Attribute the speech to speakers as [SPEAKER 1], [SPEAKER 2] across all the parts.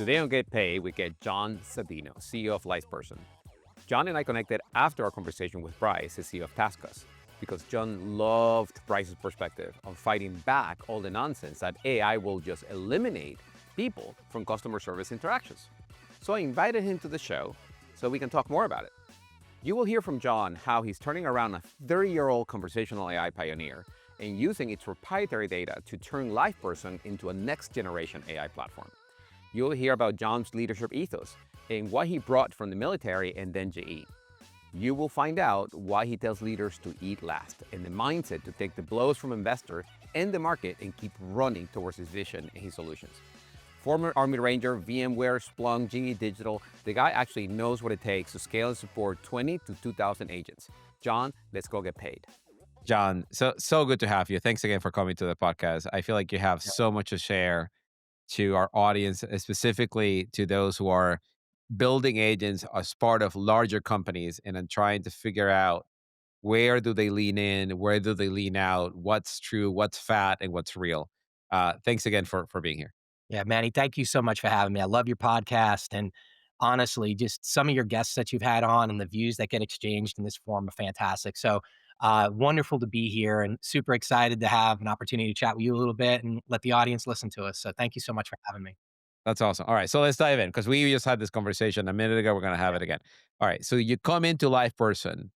[SPEAKER 1] Today on Get Paid, we get John Sabino, CEO of LivePerson. John and I connected after our conversation with Bryce, the CEO of TaskUs, because John loved Bryce's perspective on fighting back all the nonsense that AI will just eliminate people from customer service interactions. So I invited him to the show so we can talk more about it. You will hear from John how he's turning around a 30-year-old conversational AI pioneer and using its proprietary data to turn LivePerson into a next-generation AI platform. You'll hear about John's leadership ethos and what he brought from the military and then GE. You will find out why he tells leaders to eat last and the mindset to take the blows from investors and the market and keep running towards his vision and his solutions. Former Army Ranger, VMware, Splunk, GE Digital, the guy actually knows what it takes to scale and support 20 to 2,000 agents. John, let's go get paid. John, so good to have you. Thanks again for coming to the podcast. I feel like you have so much to share to our audience, specifically to those who are building agents as part of larger companies and then trying to figure out where do they lean in, where do they lean out, what's true, what's fat, and what's real. Thanks again for being here.
[SPEAKER 2] Yeah, Manny, thank you so much for having me. I love your podcast. And honestly, just some of your guests that you've had on and the views that get exchanged in this forum are fantastic. So wonderful to be here and super excited to have an opportunity to chat with you a little bit and let the audience listen to us. So thank you so much for having me.
[SPEAKER 1] That's awesome. All right, so let's dive in because we just had this conversation a minute ago. We're going to have it again. All right, so you come into LivePerson.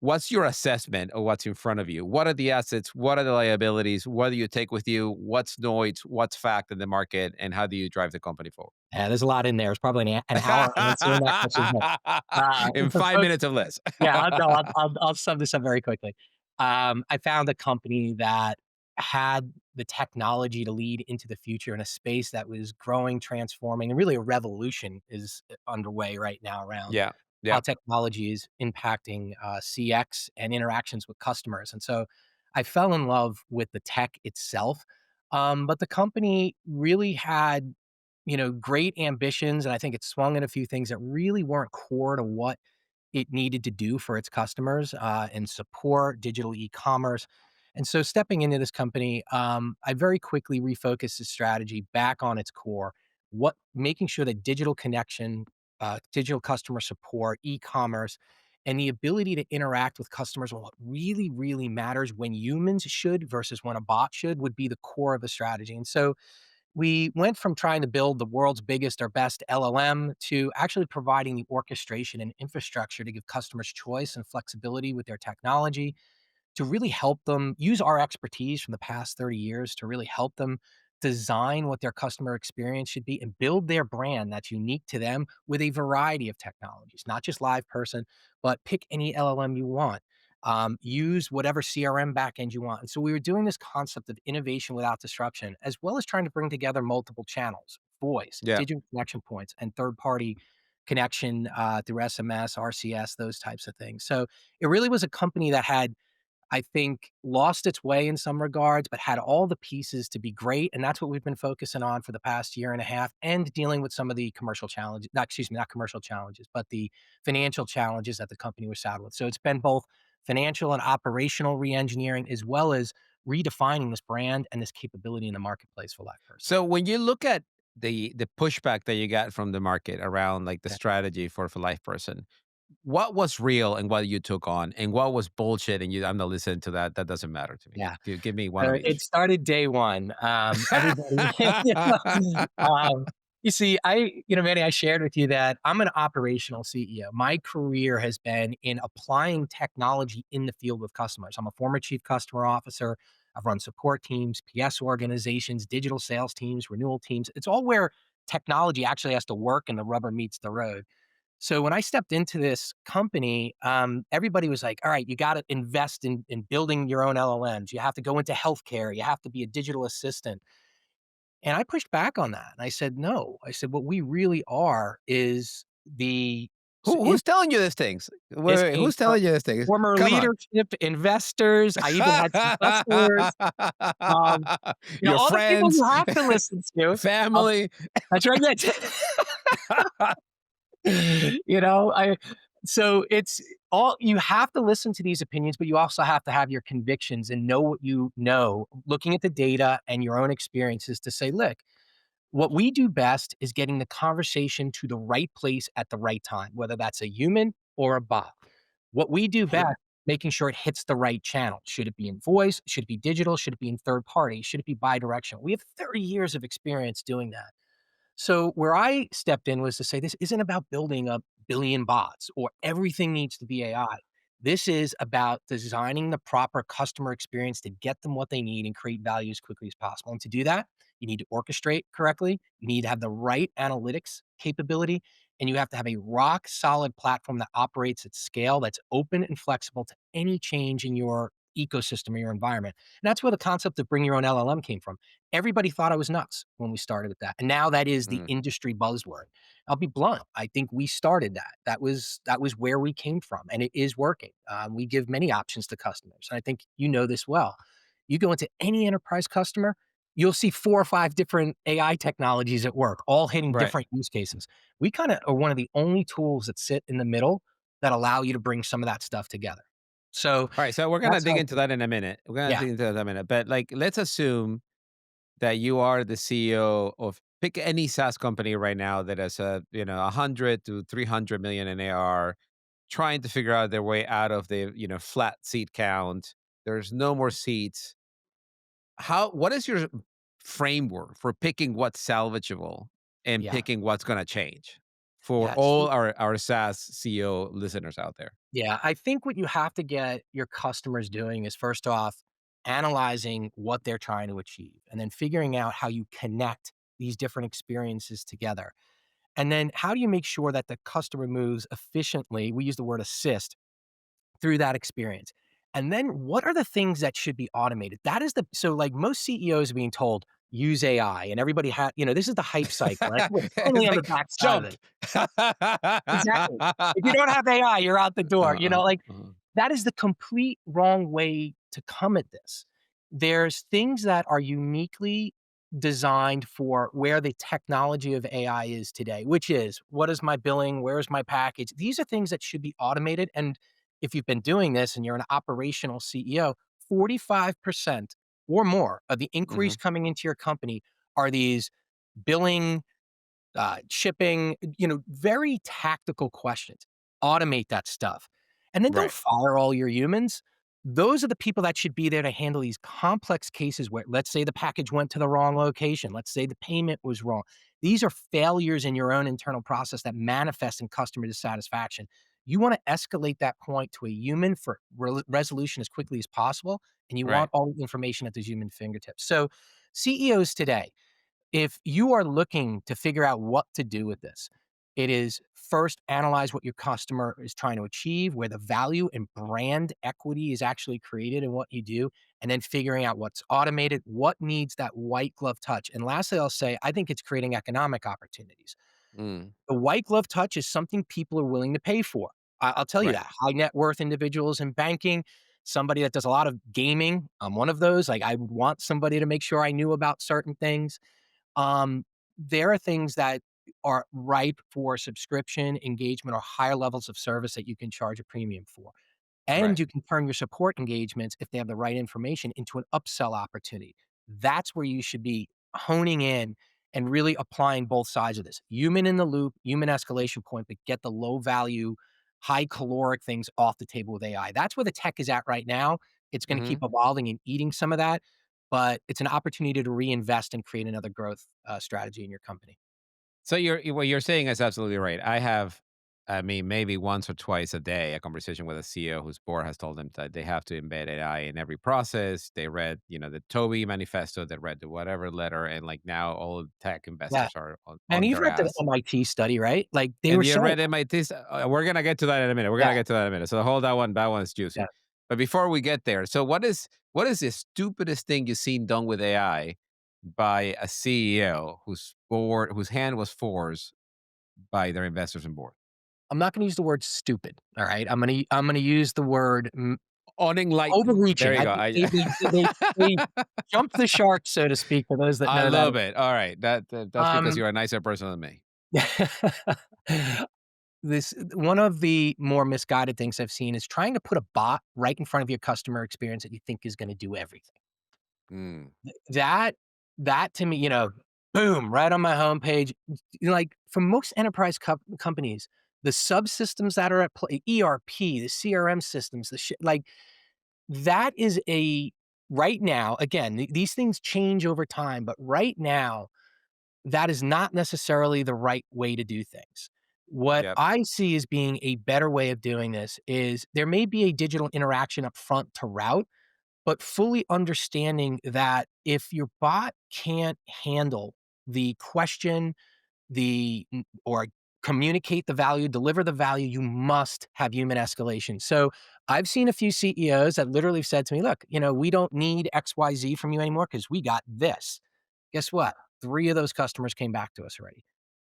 [SPEAKER 1] What's your assessment of what's in front of you? What are the assets? What are the liabilities? What do you take with you? What's noise? What's fact in the market? And how do you drive the company forward?
[SPEAKER 2] Yeah, there's a lot in there. It's probably an hour answering that question.
[SPEAKER 1] In 5 minutes or less.
[SPEAKER 2] Yeah, I'll sum this up very quickly. I found a company that had the technology to lead into the future in a space that was growing, transforming, and really a revolution is underway right now around
[SPEAKER 1] Yeah.
[SPEAKER 2] how
[SPEAKER 1] Yeah.
[SPEAKER 2] technology is impacting CX and interactions with customers. And so I fell in love with the tech itself. But the company really had, great ambitions. And I think it swung in a few things that really weren't core to what it needed to do for its customers and support digital e-commerce. And so stepping into this company, I very quickly refocused the strategy back on its core, making sure that digital connection, digital customer support, e-commerce, and the ability to interact with customers on what really, really matters when humans should versus when a bot should would be the core of the strategy. And so we went from trying to build the world's biggest or best LLM to actually providing the orchestration and infrastructure to give customers choice and flexibility with their technology to really help them use our expertise from the past 30 years to really help them design what their customer experience should be and build their brand that's unique to them with a variety of technologies, not just LivePerson, but pick any LLM you want. Use whatever CRM backend you want. And so we were doing this concept of innovation without disruption, as well as trying to bring together multiple channels, voice,
[SPEAKER 1] Yeah.
[SPEAKER 2] digital connection points, and third-party connection through SMS, RCS, those types of things. So it really was a company that had, I think, lost its way in some regards, but had all the pieces to be great. And that's what we've been focusing on for the past year and a half and dealing with some of the commercial challenges, not commercial challenges, but the financial challenges that the company was saddled with. So it's been both financial and operational re-engineering, as well as redefining this brand and this capability in the marketplace for LivePerson.
[SPEAKER 1] So when you look at the pushback that you got from the market around like the strategy for LivePerson, what was real and what you took on, and what was bullshit and I'm not listening to that. That doesn't matter to me.
[SPEAKER 2] Yeah.
[SPEAKER 1] Give me one of
[SPEAKER 2] It
[SPEAKER 1] each.
[SPEAKER 2] started day one. Everybody, you see, Manny, I shared with you that I'm an operational CEO. My career has been in applying technology in the field with customers. I'm a former chief customer officer. I've run support teams, PS organizations, digital sales teams, renewal teams. It's all where technology actually has to work and the rubber meets the road. So when I stepped into this company, everybody was like, all right, you got to invest in building your own LLMs. You have to go into healthcare. You have to be a digital assistant. And I pushed back on that. And I said, no. I said, what we really are is the
[SPEAKER 1] Who's telling you these things? Wait, who's telling you these things?
[SPEAKER 2] former
[SPEAKER 1] Come on.
[SPEAKER 2] leadership, investors. I even had some customers.
[SPEAKER 1] Your
[SPEAKER 2] all the people
[SPEAKER 1] friends,
[SPEAKER 2] you have to listen to.
[SPEAKER 1] family.
[SPEAKER 2] That's right. So it's all, you have to listen to these opinions, but you also have to have your convictions and know what you know, looking at the data and your own experiences to say, look, What we do best is getting the conversation to the right place at the right time, whether that's a human or a bot. What we do best, making sure it hits the right channel. Should it be in voice? Should it be digital? Should it be in third party? Should it be bi-directional? We have 30 years of experience doing that. So where I stepped in was to say, this isn't about building a billion bots or everything needs to be AI. This is about designing the proper customer experience to get them what they need and create value as quickly as possible. And to do that, you need to orchestrate correctly. You need to have the right analytics capability, and you have to have a rock solid platform that operates at scale, that's open and flexible to any change in your ecosystem or your environment. And that's where the concept of bring your own LLM came from. Everybody thought I was nuts when we started with that. And now that is the
[SPEAKER 1] Mm,
[SPEAKER 2] industry buzzword. I'll be blunt. I think we started that. That was where we came from, and it is working. We give many options to customers, and I think you know this well. You go into any enterprise customer, you'll see 4 or 5 different AI technologies at work, all hitting
[SPEAKER 1] right.
[SPEAKER 2] different use cases. We kind of are one of the only tools that sit in the middle that allow you to bring some of that stuff together. So
[SPEAKER 1] All right. So we're gonna
[SPEAKER 2] that's
[SPEAKER 1] dig
[SPEAKER 2] how.
[SPEAKER 1] into that in a minute. We're gonna
[SPEAKER 2] Yeah,
[SPEAKER 1] dig into that in a minute. But like, let's assume that you are the CEO of pick any SaaS company right now that has a 100 to 300 million in AR, trying to figure out their way out of the flat seat count. There's no more seats. What is your framework for picking what's salvageable and
[SPEAKER 2] yeah,
[SPEAKER 1] picking what's going to change for
[SPEAKER 2] yeah.
[SPEAKER 1] all our SaaS CEO listeners out there?
[SPEAKER 2] Yeah, I think what you have to get your customers doing is first off, analyzing what they're trying to achieve and then figuring out how you connect these different experiences together. And then how do you make sure that the customer moves efficiently? We use the word assist through that experience. And then what are the things that should be automated? That is the so like most CEOs are being told use AI and everybody this is the hype cycle. Right? We're
[SPEAKER 1] It's
[SPEAKER 2] totally on the
[SPEAKER 1] like
[SPEAKER 2] backside of
[SPEAKER 1] jump.
[SPEAKER 2] it. Exactly. If you don't have AI, you're out the door.
[SPEAKER 1] Uh-uh,
[SPEAKER 2] Like
[SPEAKER 1] uh-uh.
[SPEAKER 2] that is the complete wrong way to come at this. There's things that are uniquely designed for where the technology of AI is today, which is what is my billing? Where's my package? These are things that should be automated. And if you've been doing this and you're an operational CEO, 45% or more of the inquiries
[SPEAKER 1] Mhm.
[SPEAKER 2] coming into your company are these billing, shipping, very tactical questions. Automate that stuff. And then don't
[SPEAKER 1] Right.
[SPEAKER 2] fire all your humans. Those are the people that should be there to handle these complex cases where, let's say, the package went to the wrong location. Let's say the payment was wrong. These are failures in your own internal process that manifest in customer dissatisfaction. You want to escalate that point to a human for resolution as quickly as possible. And you
[SPEAKER 1] Right.
[SPEAKER 2] want all the information at those human fingertips. So, CEOs today, if you are looking to figure out what to do with this, it is first analyze what your customer is trying to achieve, where the value and brand equity is actually created in what you do, and then figuring out what's automated, what needs that white glove touch. And lastly, I'll say, I think it's creating economic opportunities.
[SPEAKER 1] Mm.
[SPEAKER 2] The white glove touch is something people are willing to pay for. I'll tell you
[SPEAKER 1] Right.
[SPEAKER 2] that. High net worth individuals in banking, somebody that does a lot of gaming. I'm one of those. Like, I would want somebody to make sure I knew about certain things. um, there are things that are ripe for subscription, engagement, or higher levels of service that you can charge a premium for. And
[SPEAKER 1] Right.
[SPEAKER 2] you can turn your support engagements, if they have the right information, into an upsell opportunity. That's where you should be honing in and really applying both sides of this. Human in the loop, human escalation point, but get the low value, high caloric things off the table with AI. That's where the tech is at right now. It's going to keep
[SPEAKER 1] Mhm.
[SPEAKER 2] evolving and eating some of that, but it's an opportunity to reinvest and create another growth strategy in your company.
[SPEAKER 1] So what you're saying is absolutely right. I mean, maybe once or twice a day, a conversation with a CEO whose board has told them that they have to embed AI in every process. They read, the Toby manifesto, they read the whatever letter, and like now all tech
[SPEAKER 2] Yeah.
[SPEAKER 1] investors are
[SPEAKER 2] And
[SPEAKER 1] on
[SPEAKER 2] you've
[SPEAKER 1] their
[SPEAKER 2] read the
[SPEAKER 1] ass.
[SPEAKER 2] MIT study, right? Like they
[SPEAKER 1] And
[SPEAKER 2] were
[SPEAKER 1] you
[SPEAKER 2] saying,
[SPEAKER 1] read MIT's. We're gonna get to that in a minute. We're
[SPEAKER 2] yeah,
[SPEAKER 1] gonna get to that in a minute. So hold that one. That one's
[SPEAKER 2] yeah.
[SPEAKER 1] juicy. But before we get there, so what is the stupidest thing you've seen done with AI by a CEO whose hand was forced by their investors and board?
[SPEAKER 2] I'm not gonna use the word stupid, all right? I'm gonna use the word
[SPEAKER 1] Unenlightened. There
[SPEAKER 2] overreaching.
[SPEAKER 1] you
[SPEAKER 2] I
[SPEAKER 1] go.
[SPEAKER 2] think they jumped the shark, so to speak, for those that
[SPEAKER 1] I
[SPEAKER 2] know that.
[SPEAKER 1] love it. All right. That's because
[SPEAKER 2] Um,
[SPEAKER 1] you're a nicer person than me.
[SPEAKER 2] this one of the more misguided things I've seen is trying to put a bot right in front of your customer experience that you think is gonna do everything.
[SPEAKER 1] Mm,
[SPEAKER 2] That that to me, boom, right on my homepage. Like for most enterprise companies, the subsystems that are at play, ERP, the CRM systems, the shit, like that is a right now. Again, these things change over time, but right now, that is not necessarily the right way to do things. What
[SPEAKER 1] Yep.
[SPEAKER 2] I see as being a better way of doing this is there may be a digital interaction up front to route, but fully understanding that if your bot can't handle the question, or communicate the value, deliver the value, you must have human escalation. So I've seen a few CEOs that literally have said to me, look, we don't need XYZ from you anymore because we got this. Guess what? Three of those customers came back to us already.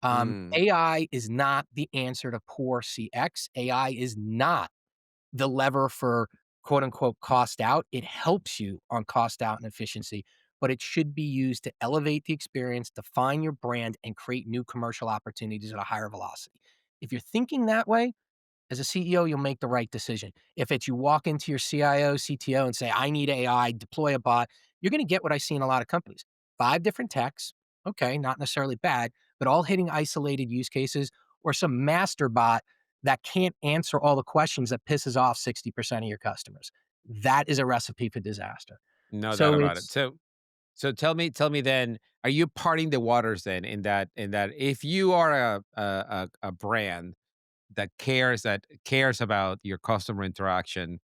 [SPEAKER 1] Mm.
[SPEAKER 2] AI is not the answer to poor CX. AI is not the lever for quote unquote cost out. It helps you on cost out and efficiency, but it should be used to elevate the experience, define your brand, and create new commercial opportunities at a higher velocity. If you're thinking that way, as a CEO, you'll make the right decision. If it's you walk into your CIO, CTO and say, I need AI, deploy a bot, you're going to get what I see in a lot of companies. Five different techs, okay, not necessarily bad, but all hitting isolated use cases or some master bot that can't answer all the questions that pisses off 60% of your customers. That is a recipe for disaster.
[SPEAKER 1] No doubt
[SPEAKER 2] So
[SPEAKER 1] about it.
[SPEAKER 2] it's
[SPEAKER 1] So tell me then, are you parting the waters then in that if you are a brand that cares about your customer interaction,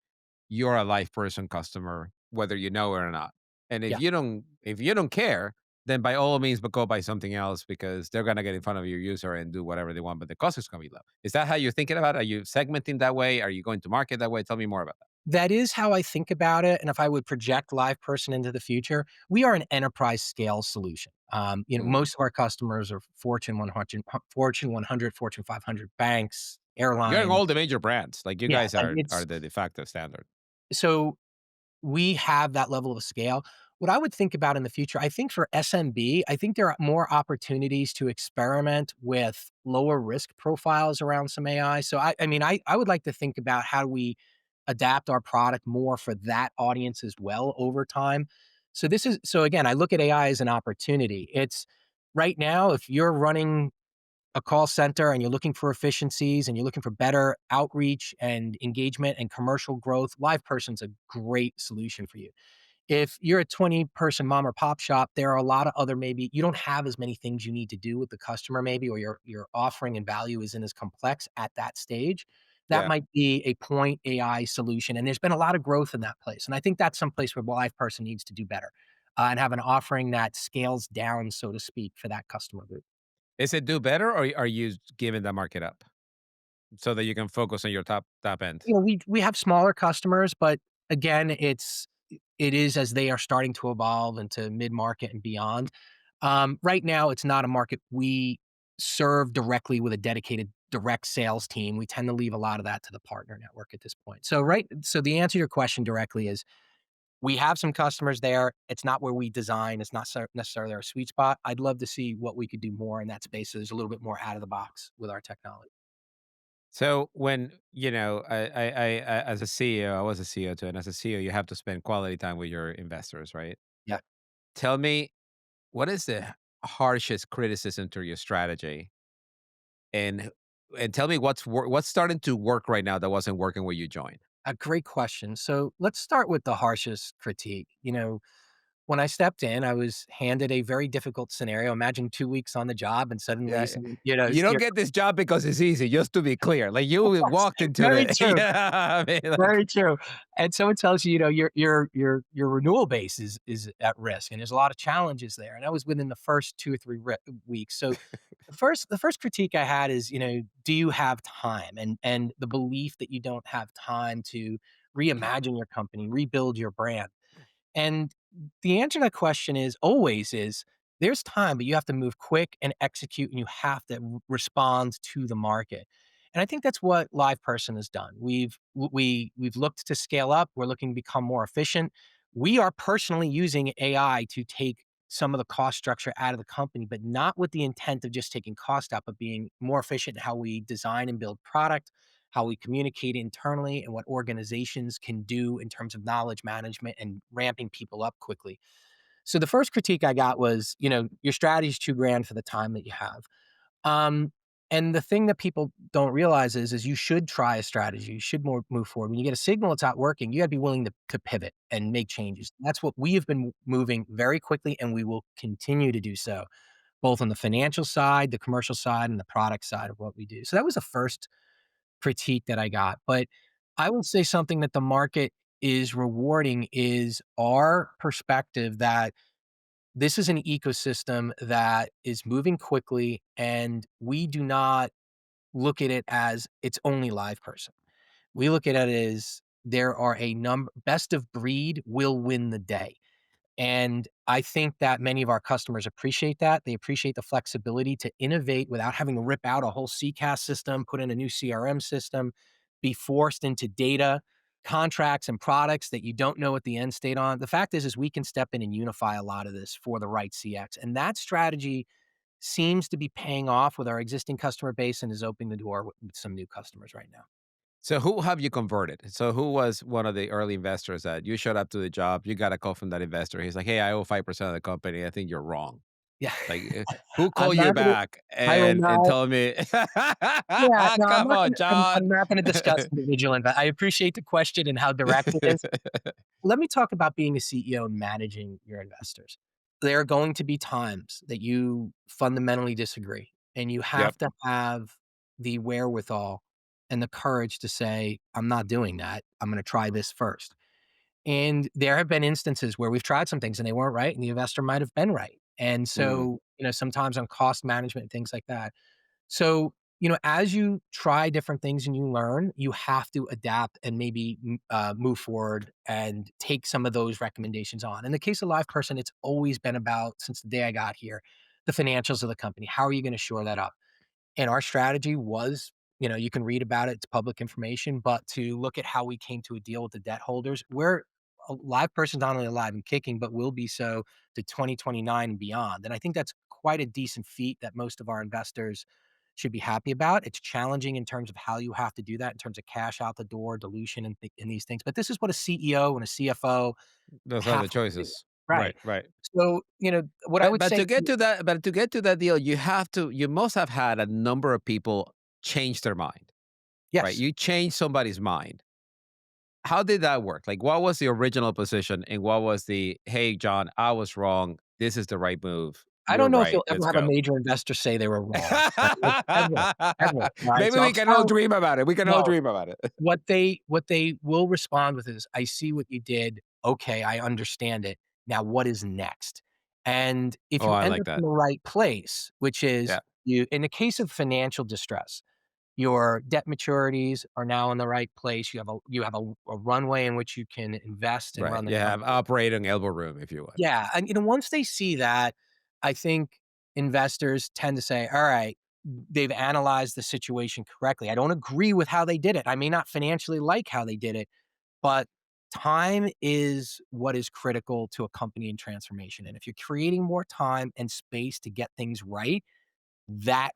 [SPEAKER 1] you're a live person customer, whether you know it or not. And if
[SPEAKER 2] yeah.
[SPEAKER 1] you don't care, then by all means, but go buy something else because they're gonna get in front of your user and do whatever they want, but the cost is gonna be low. Is that how you're thinking about it? Are you segmenting that way? Are you going to market that way? Tell me more about that.
[SPEAKER 2] That is how I think about it, and if I would project LivePerson into the future, we are an enterprise scale solution.
[SPEAKER 1] Mm.
[SPEAKER 2] Most of our customers are Fortune 100, Fortune 100, Fortune 500 banks,
[SPEAKER 1] You're in all
[SPEAKER 2] airlines.
[SPEAKER 1] the major brands. Like you
[SPEAKER 2] Yeah,
[SPEAKER 1] guys
[SPEAKER 2] like
[SPEAKER 1] are
[SPEAKER 2] it's
[SPEAKER 1] the de facto standard.
[SPEAKER 2] so we have that level of scale. What I would think about in the future, I think for SMB, I think there are more opportunities to experiment with lower risk profiles around some AI. So I mean, I would like to think about how do we adapt our product more for that audience as well over time. So again, I look at AI as an opportunity. It's right now, if you're running a call center and you're looking for efficiencies and you're looking for better outreach and engagement and commercial growth, LivePerson's a great solution for you. If you're a 20-person mom or pop shop, there are a lot of other maybe you don't have as many things you need to do with the customer maybe, or your offering and value isn't as complex at that stage. That
[SPEAKER 1] Yeah.
[SPEAKER 2] might be a point AI solution, and there's been a lot of growth in that place, and I think that's some place where LivePerson needs to do better, and have an offering that scales down, so to speak, for that customer group.
[SPEAKER 1] Is it do better or are you giving the market up so that you can focus on your top end?
[SPEAKER 2] We have smaller customers, but again, it is as they are starting to evolve into mid-market and beyond. Right now, it's not a market we serve directly with a dedicated direct sales team. We tend to leave a lot of that to the partner network at this point. So the answer to your question directly is we have some customers there. It's not where we design. It's not necessarily our sweet spot. I'd love to see what we could do more in that space. So there's a little bit more out of the box with our technology.
[SPEAKER 1] So when as a CEO, I was a CEO too, and as a CEO, you have to spend quality time with your investors, right?
[SPEAKER 2] Yeah.
[SPEAKER 1] Tell me, what is the harshest criticism to your strategy, and tell me what's starting to work right now that wasn't working when you joined.
[SPEAKER 2] A great question. So let's start with the harshest critique. When I stepped in, I was handed a very difficult scenario. Imagine 2 weeks on the job and suddenly,
[SPEAKER 1] Yeah, you don't
[SPEAKER 2] you're
[SPEAKER 1] get this job because it's easy. Just to be clear, like you walked into
[SPEAKER 2] very
[SPEAKER 1] the
[SPEAKER 2] true,
[SPEAKER 1] yeah, I mean, like
[SPEAKER 2] very true. And someone tells you, your renewal base is at risk, and there's a lot of challenges there. And that was within the first 2 or 3 weeks. So the first critique I had is, do you have time? And the belief that you don't have time to reimagine your company, rebuild your brand. And the answer to that question is always is there's time, but you have to move quick and execute, and you have to respond to the market. And I think that's what LivePerson has done. We've looked to scale up. We're looking to become more efficient. We are personally using AI to take some of the cost structure out of the company, but not with the intent of just taking cost out, but being more efficient in how we design and build product, how we communicate internally, and what organizations can do in terms of knowledge management and ramping people up quickly. So the first critique I got was, your strategy is too grand for the time that you have. Um, and the thing that people don't realize is you should try a strategy. You should move forward. When you get a signal it's not working, you got to be willing to pivot and make changes. That's what we have been moving very quickly, and we will continue to do so, both on the financial side, the commercial side, and the product side of what we do. So that was the first critique that I got. But I will say something that the market is rewarding is our perspective that this is an ecosystem that is moving quickly, and we do not look at it as it's only live person. We look at it as there are a number best of breed will win the day. And I think that many of our customers appreciate that. They appreciate the flexibility to innovate without having to rip out a whole CCaaS system, put in a new CRM system, be forced into data, contracts, and products that you don't know what the end state on. The fact is we can step in and unify a lot of this for the right CX. And that strategy seems to be paying off with our existing customer base and is opening the door with some new customers right now.
[SPEAKER 1] So who have you converted? So who was one of the early investors that you showed up to the job, you got a call from that investor. He's like, "Hey, I owe 5% of the company. I think you're wrong."
[SPEAKER 2] Yeah.
[SPEAKER 1] Like, who
[SPEAKER 2] I'm
[SPEAKER 1] called you
[SPEAKER 2] not gonna
[SPEAKER 1] back
[SPEAKER 2] I will
[SPEAKER 1] and
[SPEAKER 2] not
[SPEAKER 1] told me,
[SPEAKER 2] Yeah, no,
[SPEAKER 1] "Come on, John."
[SPEAKER 2] I'm not gonna discuss individual I appreciate the question and how direct it is. Let me talk about being a CEO and managing your investors. There are going to be times that you fundamentally disagree, and you
[SPEAKER 1] Yep.
[SPEAKER 2] have to have the wherewithal and the courage to say, "I'm not doing that. I'm gonna try this first." And there have been instances where we've tried some things and they weren't right, and the investor might have been right. And
[SPEAKER 1] Mm.
[SPEAKER 2] so, sometimes on cost management and things like that. So, as you try different things and you learn, you have to adapt and maybe move forward and take some of those recommendations on. In the case of LivePerson, it's always been about, since the day I got here, the financials of the company. How are you going to shore that up? And our strategy was, you can read about it, it's public information, but to look at how we came to a deal with the debt holders. We're a live person, not only alive and kicking, but will be so to 2029 and beyond. And I think that's quite a decent feat that most of our investors should be happy about. It's challenging in terms of how you have to do that, in terms of cash out the door, dilution, and these things. But this is what a CEO and a CFO
[SPEAKER 1] Those are
[SPEAKER 2] have
[SPEAKER 1] the
[SPEAKER 2] to do.
[SPEAKER 1] choices.
[SPEAKER 2] Right.
[SPEAKER 1] Right, right.
[SPEAKER 2] So, what I would
[SPEAKER 1] But
[SPEAKER 2] say,
[SPEAKER 1] to get to that deal, you must have had a number of people change their mind, right?
[SPEAKER 2] yes,
[SPEAKER 1] You changed somebody's mind. How did that work? Like, what was the original position and what was the, "Hey, John, I was wrong. This is the right move.
[SPEAKER 2] I
[SPEAKER 1] You're
[SPEAKER 2] don't know if
[SPEAKER 1] right.
[SPEAKER 2] you'll ever
[SPEAKER 1] Let's
[SPEAKER 2] have a
[SPEAKER 1] go."
[SPEAKER 2] major investor say they were wrong, right? Like, ever, right?
[SPEAKER 1] Maybe
[SPEAKER 2] So I'll
[SPEAKER 1] we can all
[SPEAKER 2] tell
[SPEAKER 1] dream about it. We can all
[SPEAKER 2] no,
[SPEAKER 1] dream about it.
[SPEAKER 2] what they will respond with is, "I see what you did. Okay, I understand it. Now what is next?" And if
[SPEAKER 1] Oh,
[SPEAKER 2] you
[SPEAKER 1] I
[SPEAKER 2] end
[SPEAKER 1] like
[SPEAKER 2] up in
[SPEAKER 1] that.
[SPEAKER 2] the right place, which is
[SPEAKER 1] Yeah,
[SPEAKER 2] you in the case of financial distress, your debt maturities are now in the right place. You have a runway in which you can invest and
[SPEAKER 1] right.
[SPEAKER 2] run the
[SPEAKER 1] You have
[SPEAKER 2] company.
[SPEAKER 1] operating elbow room, if you would.
[SPEAKER 2] Yeah, and, once they see that, I think investors tend to say, "All right, they've analyzed the situation correctly. I don't agree with how they did it. I may not financially like how they did it, but time is what is critical to a company in transformation, and if you're creating more time and space to get things right, that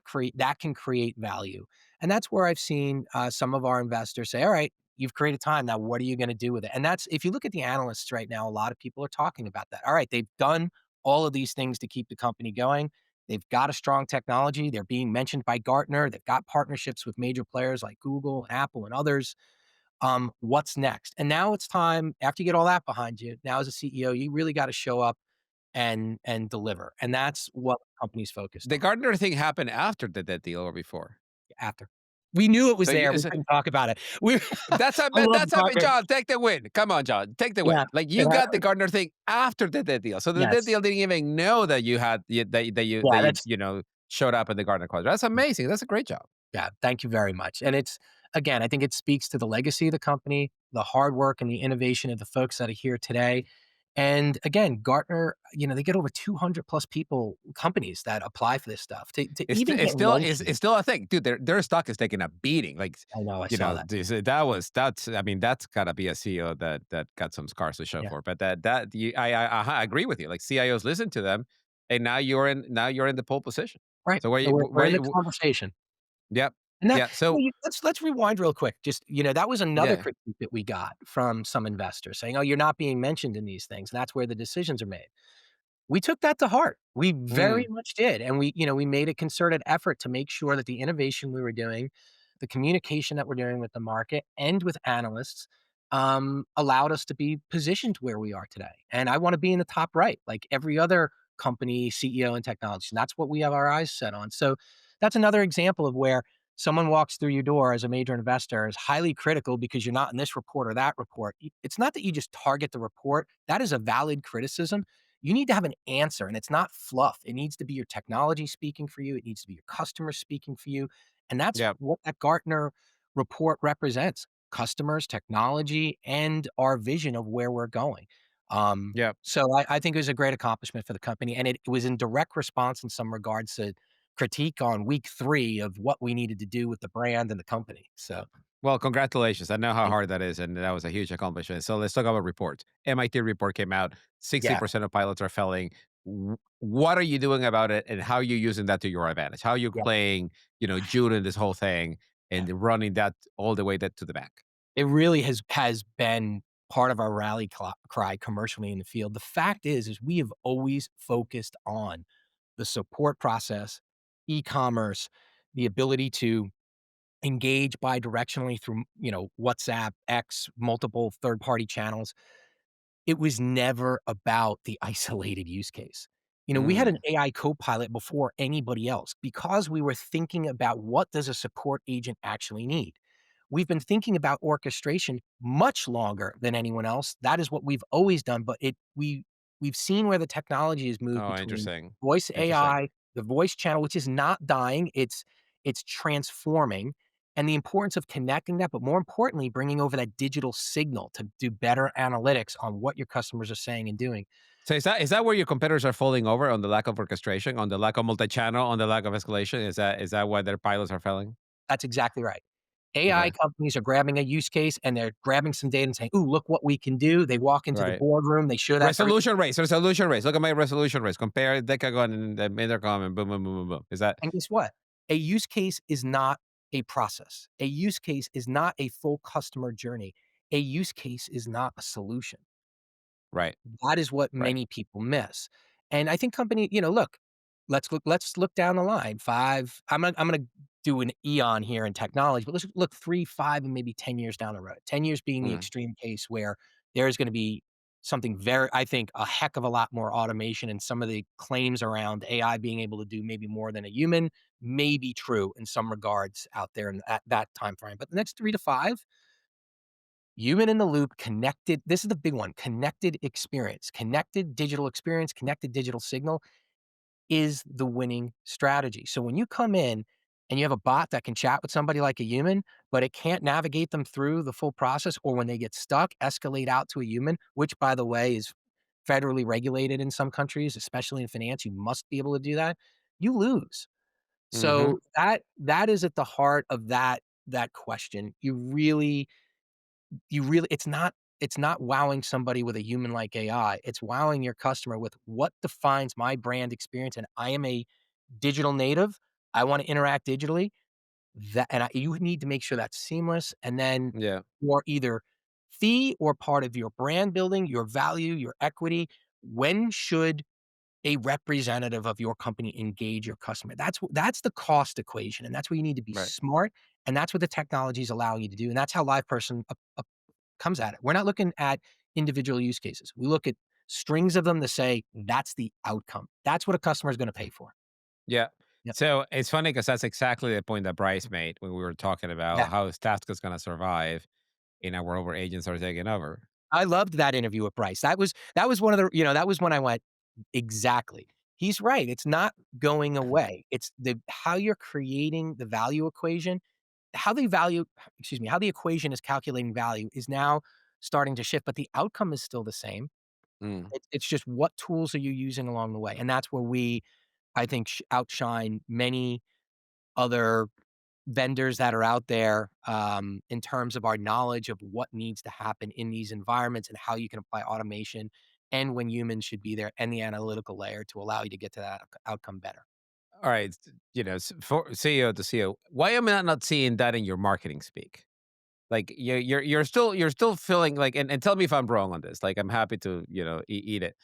[SPEAKER 2] can create value." And that's where I've seen some of our investors say, "All right, you've created time. Now, what are you going to do with it?" And that's if you look at the analysts right now, a lot of people are talking about that. All right, they've done all of these things to keep the company going. They've got a strong technology. They're being mentioned by Gartner. They've got partnerships with major players like Google, Apple, and others. What's next? And now it's time. After you get all that behind you, now as a CEO, you really got to show up and deliver. And that's what the company's focused
[SPEAKER 1] The
[SPEAKER 2] on.
[SPEAKER 1] Gardner thing happened after the debt deal or before?
[SPEAKER 2] After. We knew it was
[SPEAKER 1] So you
[SPEAKER 2] there, we
[SPEAKER 1] so
[SPEAKER 2] couldn't talk about it. We I love
[SPEAKER 1] that's a
[SPEAKER 2] Gardner.
[SPEAKER 1] John, take the win. Come on, John, take the win.
[SPEAKER 2] Yeah,
[SPEAKER 1] Like,
[SPEAKER 2] it
[SPEAKER 1] you
[SPEAKER 2] ha
[SPEAKER 1] got the Gardner thing after the debt deal. So the debt
[SPEAKER 2] yes.
[SPEAKER 1] deal didn't even know that you had
[SPEAKER 2] Yeah, that's
[SPEAKER 1] showed up in the Gardner quadrant. That's amazing. That's a great job.
[SPEAKER 2] yeah, thank you very much, and it's again, I think it speaks to the legacy of the company, the hard work and the innovation of the folks that are here today, and again, Gartner, they get over 200 plus companies that apply for this stuff. To even get
[SPEAKER 1] It's
[SPEAKER 2] mentioned.
[SPEAKER 1] still a thing, dude. Their stock is taking a beating. Like,
[SPEAKER 2] I know, I saw that.
[SPEAKER 1] that's I mean, that's gotta be a CEO that got some scars to show
[SPEAKER 2] Yeah,
[SPEAKER 1] for. But I agree with you. Like, CIOs listen to them, and now you're in the pole position.
[SPEAKER 2] right,
[SPEAKER 1] So where
[SPEAKER 2] so
[SPEAKER 1] you
[SPEAKER 2] we're
[SPEAKER 1] where
[SPEAKER 2] in the
[SPEAKER 1] you
[SPEAKER 2] conversation.
[SPEAKER 1] Yep.
[SPEAKER 2] And that
[SPEAKER 1] Yeah. So
[SPEAKER 2] let's rewind real quick. Just, that was another
[SPEAKER 1] yeah.
[SPEAKER 2] critique that we got from some investors saying, "Oh, you're not being mentioned in these things." And that's where the decisions are made. We took that to heart. We very
[SPEAKER 1] Mm,
[SPEAKER 2] much did, and we made a concerted effort to make sure that the innovation we were doing, the communication that we're doing with the market and with analysts, allowed us to be positioned where we are today. And I wanna be in the top right, like every other company, CEO in technology, and that's what we have our eyes set on. So, that's another example of where someone walks through your door as a major investor, is highly critical because you're not in this report or that report. It's not that you just target the report, that is a valid criticism. You need to have an answer, and it's not fluff. It needs to be your technology speaking for you. It needs to be your customers speaking for you. And that's
[SPEAKER 1] yeah,
[SPEAKER 2] what that Gartner report represents: customers, technology, and our vision of where we're going.
[SPEAKER 1] yeah.
[SPEAKER 2] So I think it was a great accomplishment for the company, and it was in direct response in some regards to critique on week 3 of what we needed to do with the brand and the company. So,
[SPEAKER 1] Well, congratulations. I know how
[SPEAKER 2] thank
[SPEAKER 1] hard that is, and that was a huge accomplishment. So let's talk about reports. MIT report came out,
[SPEAKER 2] yeah,
[SPEAKER 1] 60% of pilots are failing. What are you doing about it, and how are you using that to your advantage? How are you
[SPEAKER 2] yeah,
[SPEAKER 1] playing, Jude in this whole thing
[SPEAKER 2] yeah.
[SPEAKER 1] and running that all the way that to the bank?
[SPEAKER 2] It really has been part of our rally cry commercially in the field. The fact is we have always focused on the support process, e-commerce, the ability to engage bidirectionally through, WhatsApp, X, multiple third-party channels. It was never about the isolated use case. We had an
[SPEAKER 1] Mm.
[SPEAKER 2] AI copilot before anybody else because we were thinking about what does a support agent actually need. We've been thinking about orchestration much longer than anyone else. That is what we've always done, but we've seen where the technology has moved
[SPEAKER 1] Oh,
[SPEAKER 2] between
[SPEAKER 1] interesting.
[SPEAKER 2] voice
[SPEAKER 1] Interesting.
[SPEAKER 2] AI, the voice channel, which is not dying, it's transforming, and the importance of connecting that, but more importantly, bringing over that digital signal to do better analytics on what your customers are saying and doing.
[SPEAKER 1] So is that where your competitors are falling over on the lack of orchestration, on the lack of multi-channel, on the lack of escalation? Is that why their pilots are failing?
[SPEAKER 2] That's exactly right. AI
[SPEAKER 1] Okay.
[SPEAKER 2] companies are grabbing a use case and they're grabbing some data and saying, "Ooh, look what we can do." They walk into the
[SPEAKER 1] Right.
[SPEAKER 2] boardroom, they show that to everybody,
[SPEAKER 1] Resolution rates. Look at my resolution rates. Compare Decagon and the Intercom and boom, boom, boom, boom, boom. Is that
[SPEAKER 2] and guess what? A use case is not a process. A use case is not a full customer journey. A use case is not a solution.
[SPEAKER 1] right?
[SPEAKER 2] That is what
[SPEAKER 1] Right.
[SPEAKER 2] many people miss. And I think look, let's look down the line. 5 I'm gonna do an eon here in technology, but let's look 3, 5, and maybe 10 years down the road. 10 years being the
[SPEAKER 1] Mm.
[SPEAKER 2] extreme case where there's gonna be something very I think a heck of a lot more automation, and some of the claims around AI being able to do maybe more than a human may be true in some regards out there in that time frame. But the next 3 to 5, human in the loop, connected, this is the big one, connected experience, connected digital experience, connected digital signal is the winning strategy. So when you come in and you have a bot that can chat with somebody like a human, but it can't navigate them through the full process, or when they get stuck, escalate out to a human, which by the way is federally regulated in some countries, especially in finance, you must be able to do that. You lose. So
[SPEAKER 1] Mhm.
[SPEAKER 2] that is at the heart of that question. You really it's not wowing somebody with a human like AI. It's wowing your customer with what defines my brand experience, and I am a digital native. I wanna interact digitally. You need to make sure that's seamless, and then
[SPEAKER 1] Yeah.
[SPEAKER 2] you're either fee or part of your brand building, your value, your equity. When should a representative of your company engage your customer? That's the cost equation, and that's where you need to be
[SPEAKER 1] Right.
[SPEAKER 2] smart, and that's what the technology is allowing you to do, and that's how LivePerson comes at it. We're not looking at individual use cases. We look at strings of them to say that's the outcome. That's what a customer is going to pay for.
[SPEAKER 1] Yeah.
[SPEAKER 2] Yep.
[SPEAKER 1] So it's funny because that's exactly the point that Bryce made when we were talking
[SPEAKER 2] Yeah.
[SPEAKER 1] about how is Taskus going to survive in a world where agents are taking over.
[SPEAKER 2] I loved that interview with Bryce. That was one of that was when I went, exactly. He's right. It's not going away. It's the how you're creating the value equation, how the value, excuse me, how the equation is calculating value is now starting to shift, but the outcome is still the same.
[SPEAKER 1] Mm.
[SPEAKER 2] It's just what tools are you using along the way, and that's where we, I think, outshine many other vendors that are out there, in terms of our knowledge of what needs to happen in these environments and how you can apply automation and when humans should be there and the analytical layer to allow you to get to that outcome better.
[SPEAKER 1] All right. For CEO to CEO, why am I not seeing that in your marketing speak? Like you're still feeling like, and tell me if I'm wrong on this. Like I'm happy to eat it.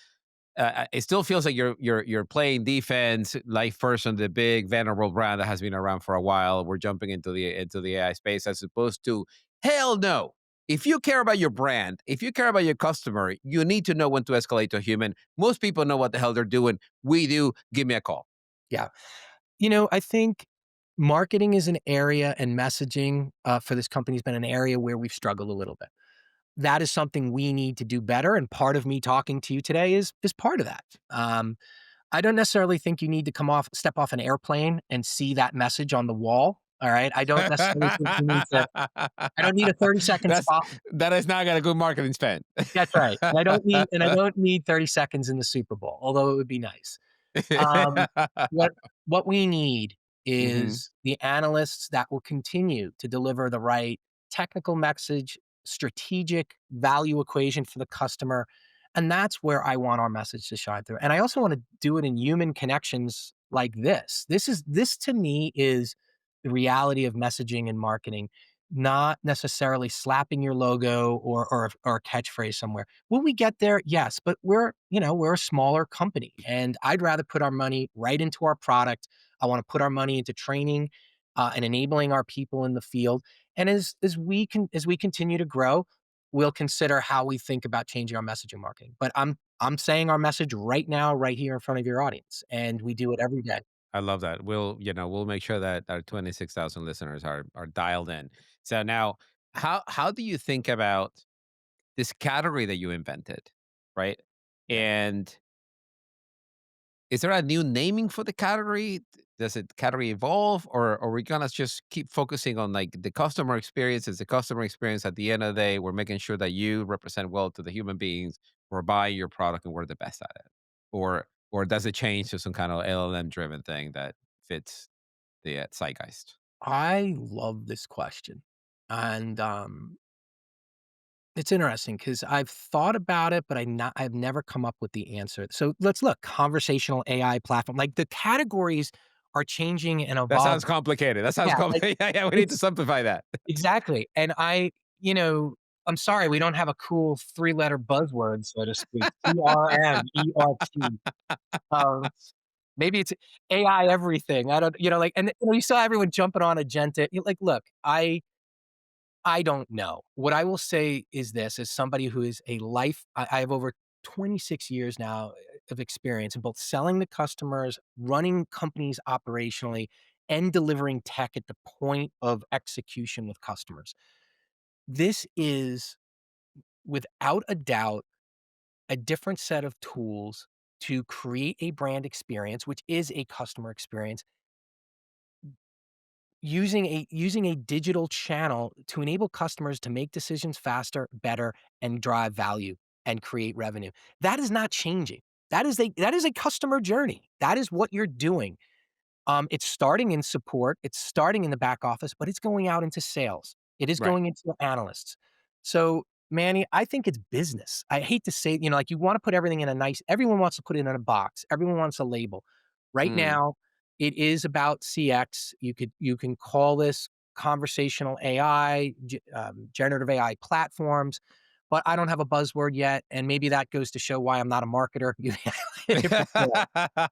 [SPEAKER 1] it still feels like you're playing defense. LivePerson, the big venerable brand that has been around for a while, we're jumping into the AI space as opposed to hell no. If you care about your brand, if you care about your customer, you need to know when to escalate to a human. Most people know what the hell they're doing. We do. Give me a call.
[SPEAKER 2] Yeah. I think marketing is an area and messaging for this company has been an area where we've struggled a little bit. That is something we need to do better. And part of me talking to you today is part of that. I don't necessarily think you need to step off an airplane and see that message on the wall. All right. I don't necessarily think you need to, I don't need a 30-second
[SPEAKER 1] That's
[SPEAKER 2] spot.
[SPEAKER 1] that is not got a good marketing spend.
[SPEAKER 2] That's right. And I don't need 30 seconds in the Super Bowl, although it would be nice. Um, what what we need
[SPEAKER 1] Hmm.
[SPEAKER 2] is the analysts that will continue to deliver the right technical message, strategic value equation for the customer, and that's where I want our message to shine through. And I also want to do it in human connections like this. This to me is the reality of messaging and marketing, not necessarily slapping your logo or a catchphrase somewhere. Will we get there? Yes, but we're a smaller company, and I'd rather put our money right into our product. I want to put our money into training and enabling our people in the field. And as we continue to grow, we'll consider how we think about changing our messaging marketing. But I'm saying our message right now, right here in front of your audience, and we do it every day.
[SPEAKER 1] I love that. We'll make sure that our 26,000 listeners are dialed in. So now, how do you think about this category that you invented, right?
[SPEAKER 2] Yeah.
[SPEAKER 1] And is there a new naming for the category? Does it category evolve, or are we gonna just keep focusing on like the customer experience? Is the customer experience at the end of the day? We're making sure that you represent well to the human beings who are buying your product, and we're the best at it, or does it change to some kind of LLM driven thing that fits the zeitgeist?
[SPEAKER 2] I love this question. And it's interesting because I've thought about it, but I've never come up with the answer. So let's look, conversational AI platform. Like the categories are changing and
[SPEAKER 1] That sounds
[SPEAKER 2] evolving.
[SPEAKER 1] complicated. That sounds
[SPEAKER 2] Yeah, like
[SPEAKER 1] complicated. Yeah, yeah. We need to
[SPEAKER 2] it's
[SPEAKER 1] simplify that.
[SPEAKER 2] exactly. And you know, I'm sorry, we don't have a cool three-letter buzzword, so to speak. CRMERT. Um, maybe it's AI everything. I don't, like, and you saw everyone jumping on agenta. Like, look, I don't know. What I will say is this, as somebody who is I have over 26 years now of experience in both selling to customers, running companies operationally, and delivering tech at the point of execution with customers. This is, without a doubt, a different set of tools to create a brand experience, which is a customer experience, using a digital channel to enable customers to make decisions faster, better, and drive value and create revenue. That is not changing. That is a customer journey. That is what you're doing. It's starting in support, it's starting in the back office, but it's going out into sales. It is
[SPEAKER 1] Right.
[SPEAKER 2] going into analysts. So, Manny, I think it's business. I hate to say, like you want to put everything in everyone wants to put it in a box. Everyone wants a label. Right
[SPEAKER 1] Mm.
[SPEAKER 2] now, it is about CX. You can call this conversational AI, generative AI platforms, but I don't have a buzzword yet, and maybe that goes to show why I'm not a marketer.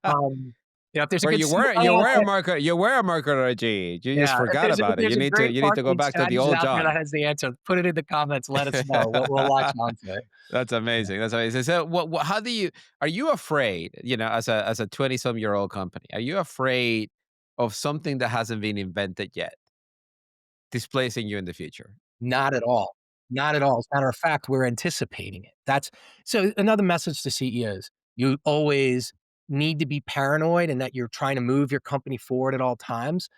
[SPEAKER 2] Um, if there's a
[SPEAKER 1] Where
[SPEAKER 2] good
[SPEAKER 1] you
[SPEAKER 2] CIO
[SPEAKER 1] were a marketer, you were a marketer, G. You just
[SPEAKER 2] yeah, if
[SPEAKER 1] forgot
[SPEAKER 2] there's if
[SPEAKER 1] about it.
[SPEAKER 2] there's a great
[SPEAKER 1] You need to go
[SPEAKER 2] marketing
[SPEAKER 1] back to the
[SPEAKER 2] strategist
[SPEAKER 1] old
[SPEAKER 2] out there that
[SPEAKER 1] John.
[SPEAKER 2] has the answer, put it in the comments, let us know. We'll latch on to it.
[SPEAKER 1] That's
[SPEAKER 2] Yeah.
[SPEAKER 1] amazing. That's amazing. So, how do you? Are you afraid? As a 20-some-year-old company, are you afraid of something that hasn't been invented yet displacing you in the future?
[SPEAKER 2] Not at all. Not at all. As a matter of fact, we're anticipating it. That's so another message to CEOs. You always need to be paranoid and that you're trying to move your company forward at all times.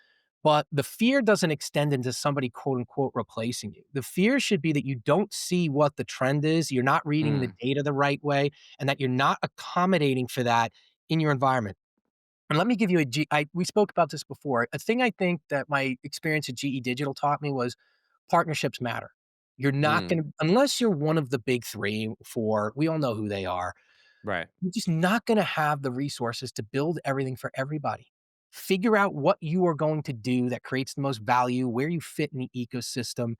[SPEAKER 2] But the fear doesn't extend into somebody quote unquote replacing you. The fear should be that you don't see what the trend is, you're not reading the
[SPEAKER 1] Mm,
[SPEAKER 2] data the right way, and that you're not accommodating for that in your environment. And let me give you we spoke about this before. A thing I think that my experience at GE Digital taught me was partnerships matter. You're not
[SPEAKER 1] mm,
[SPEAKER 2] gonna unless you're one of the big 3, 4, we all know who they are.
[SPEAKER 1] right.
[SPEAKER 2] You're just not gonna have the resources to build everything for everybody. Figure out what you are going to do that creates the most value, where you fit in the ecosystem,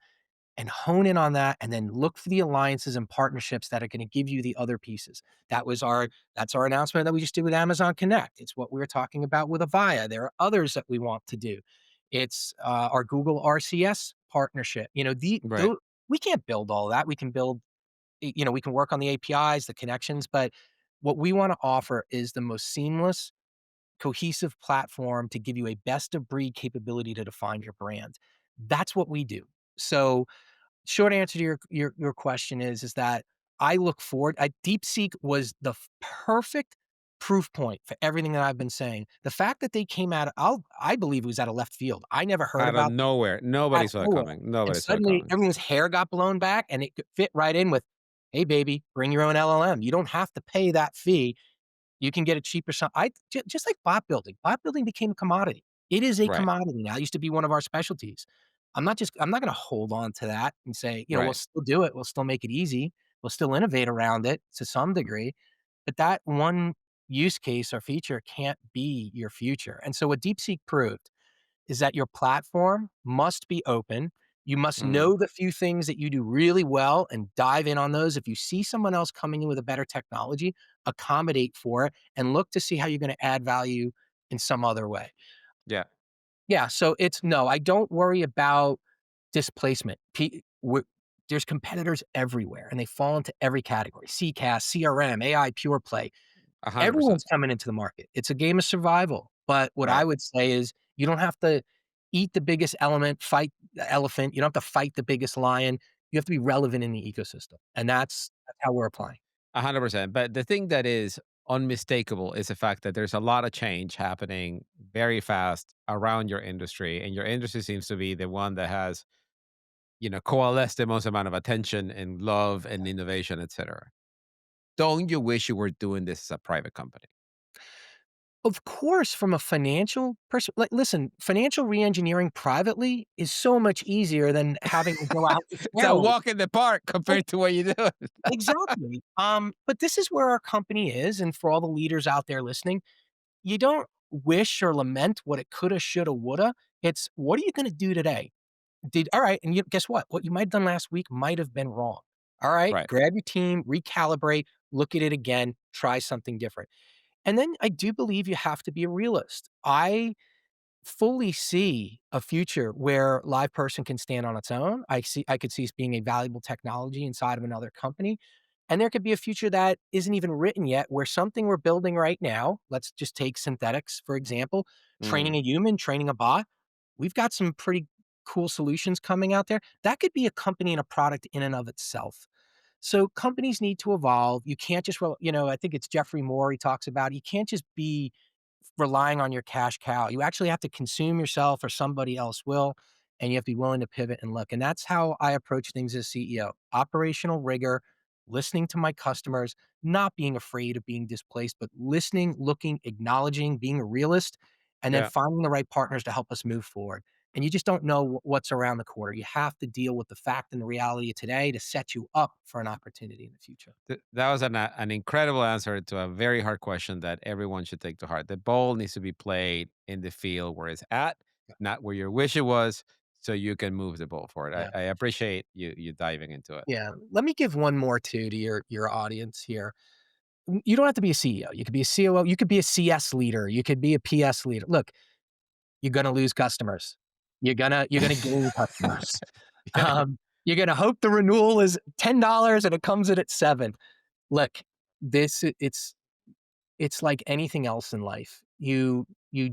[SPEAKER 2] and hone in on that and then look for the alliances and partnerships that are going to give you the other pieces. That's our announcement that we just did with Amazon Connect. It's what we were talking about with Avaya. There are others that we want to do. It's our Google RCS partnership.
[SPEAKER 1] Right.
[SPEAKER 2] We can't build all that. We can build, we can work on the APIs, the connections, but what we want to offer is the most seamless, cohesive platform to give you a best of breed capability to define your brand. That's what we do. So, short answer to your question is that I look forward. DeepSeek was the perfect proof point for everything that I've been saying. The fact that they came out, I believe it was out of left field. I never heard
[SPEAKER 1] Out of
[SPEAKER 2] about
[SPEAKER 1] nowhere. Nobody
[SPEAKER 2] at
[SPEAKER 1] saw it
[SPEAKER 2] nowhere.
[SPEAKER 1] coming.
[SPEAKER 2] And
[SPEAKER 1] Nobody saw it
[SPEAKER 2] suddenly
[SPEAKER 1] coming.
[SPEAKER 2] everyone's hair got blown back and it could fit right in with, hey, baby, bring your own LLM. You don't have to pay that fee. You can get a cheaper just like bot building. Bot building became a commodity. It is a
[SPEAKER 1] Right.
[SPEAKER 2] commodity now. It used to be one of our specialties. I'm not gonna hold on to that and say, we'll
[SPEAKER 1] Right.
[SPEAKER 2] still do it. We'll still make it easy. We'll still innovate around it to some degree. But that one use case or feature can't be your future. And so what DeepSeek proved is that your platform must be open. You must
[SPEAKER 1] Mm.
[SPEAKER 2] know the few things that you do really well and dive in on those. If you see someone else coming in with a better technology, accommodate for it and look to see how you're going to add value in some other way.
[SPEAKER 1] Yeah.
[SPEAKER 2] Yeah, so it's no, I don't worry about displacement. There's competitors everywhere and they fall into every category. CCaaS, CRM, AI pure play.
[SPEAKER 1] 100%.
[SPEAKER 2] Everyone's coming into the market. It's a game of survival. But what I
[SPEAKER 1] Right.
[SPEAKER 2] would say is you don't have to eat the biggest fight the elephant. You don't have to fight the biggest lion. You have to be relevant in the ecosystem. And that's how we're applying.
[SPEAKER 1] 100%. But the thing that is unmistakable is the fact that there's a lot of change happening very fast around your industry. And your industry seems to be the one that has, coalesced the most amount of attention and love and innovation, et cetera. Don't you wish you were doing this as a private company?
[SPEAKER 2] Of course, from a financial like, listen, financial reengineering privately is so much easier than having to go out to
[SPEAKER 1] It's a
[SPEAKER 2] shareholders.
[SPEAKER 1] walk in the park compared to what you do.
[SPEAKER 2] Exactly. But this is where our company is, and for all the leaders out there listening, you don't wish or lament what it coulda, shoulda, woulda. It's what are you gonna do today? All right, and guess what? What you might have done last week might have been wrong. All right,
[SPEAKER 1] Right.
[SPEAKER 2] grab your team, recalibrate, look at it again, try something different. And then I do believe you have to be a realist. I fully see a future where LivePerson can stand on its own. I could see it being a valuable technology inside of another company. And there could be a future that isn't even written yet, where something we're building right now, let's just take synthetics, for example, training
[SPEAKER 1] Mm.
[SPEAKER 2] a human, training a bot. We've got some pretty cool solutions coming out there. That could be a company and a product in and of itself. So companies need to evolve. You can't just, I think it's Jeffrey Moore, he talks about, you can't just be relying on your cash cow. You actually have to consume yourself or somebody else will, and you have to be willing to pivot and look. And that's how I approach things as CEO. Operational rigor, listening to my customers, not being afraid of being displaced, but listening, looking, acknowledging, being a realist, and then
[SPEAKER 1] Yeah.
[SPEAKER 2] finding the right partners to help us move forward. And you just don't know what's around the corner. You have to deal with the fact and the reality of today to set you up for an opportunity in the future.
[SPEAKER 1] That was an incredible answer to a very hard question that everyone should take to heart. The ball needs to be played in the field where it's at,
[SPEAKER 2] Yeah.
[SPEAKER 1] not where you wish it was, so you can move the ball forward.
[SPEAKER 2] Yeah.
[SPEAKER 1] I appreciate you diving into it.
[SPEAKER 2] Yeah. Let me give one more too to your audience here. You don't have to be a CEO. You could be a COO. You could be a CS leader. You could be a PS leader. Look, you're gonna lose customers. You're gonna gain customers.
[SPEAKER 1] Yeah.
[SPEAKER 2] You're gonna hope the renewal is $10 and it comes in at 7. Look, this it's like anything else in life. You